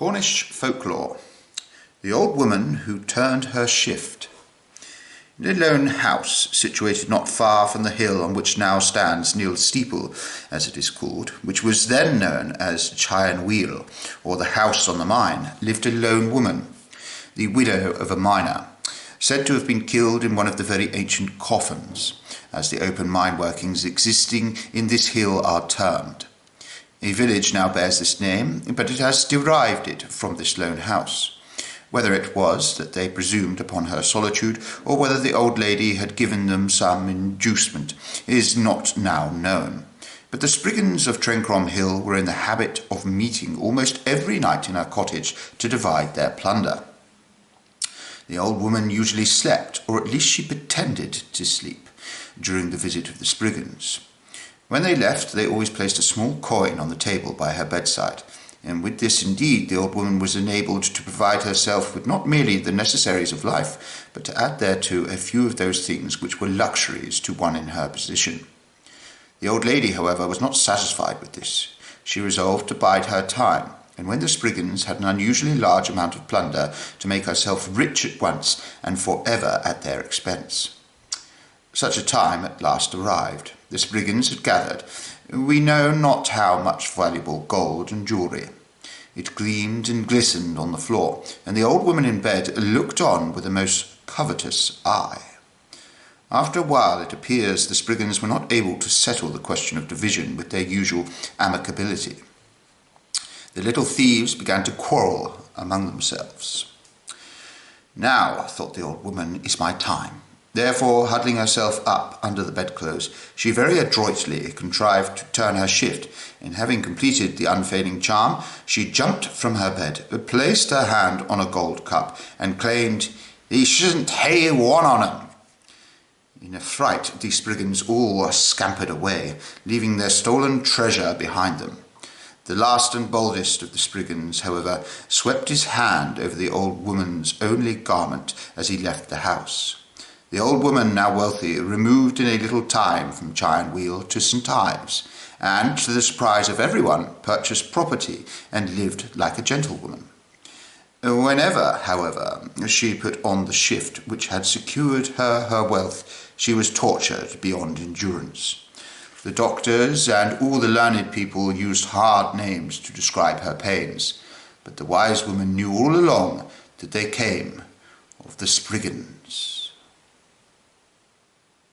Cornish folklore. The old woman who turned her shift. In a lone house situated not far from the hill on which now stands Neil Steeple, as it is called, which was then known as Chine Wheel, or the House on the Mine, lived a lone woman, the widow of a miner, said to have been killed in one of the very ancient coffins, as the open mine workings existing in this hill are termed. A village now bears this name, but it has derived it from this lone house. Whether it was that they presumed upon her solitude, or whether the old lady had given them some inducement, is not now known. But the Spriggans of Trencrom Hill were in the habit of meeting almost every night in her cottage to divide their plunder. The old woman usually slept, or at least she pretended to sleep, during the visit of the Spriggans. When they left, they always placed a small coin on the table by her bedside, and with this indeed the old woman was enabled to provide herself with not merely the necessaries of life, but to add thereto a few of those things which were luxuries to one in her position. The old lady, however, was not satisfied with this. She resolved to bide her time, and when the Spriggans had an unusually large amount of plunder, to make herself rich at once and for ever at their expense. Such a time at last arrived. The Spriggans had gathered, we know not how much valuable gold and jewellery. It gleamed and glistened on the floor, and the old woman in bed looked on with a most covetous eye. After a while it appears the Spriggans were not able to settle the question of division with their usual amicability. The little thieves began to quarrel among themselves. Now, thought the old woman, is my time. Therefore, huddling herself up under the bedclothes, she very adroitly contrived to turn her shift, and having completed the unfailing charm, she jumped from her bed, placed her hand on a gold cup, and claimed, "He shouldn't hae one on 'em." In a fright, the Spriggans all scampered away, leaving their stolen treasure behind them. The last and boldest of the Spriggans, however, swept his hand over the old woman's only garment as he left the house. The old woman, now wealthy, removed in a little time from Chine Wheel to St. Ives, and, to the surprise of everyone, purchased property and lived like a gentlewoman. Whenever, however, she put on the shift which had secured her wealth, she was tortured beyond endurance. The doctors and all the learned people used hard names to describe her pains, but the wise woman knew all along that they came of the Spriggans.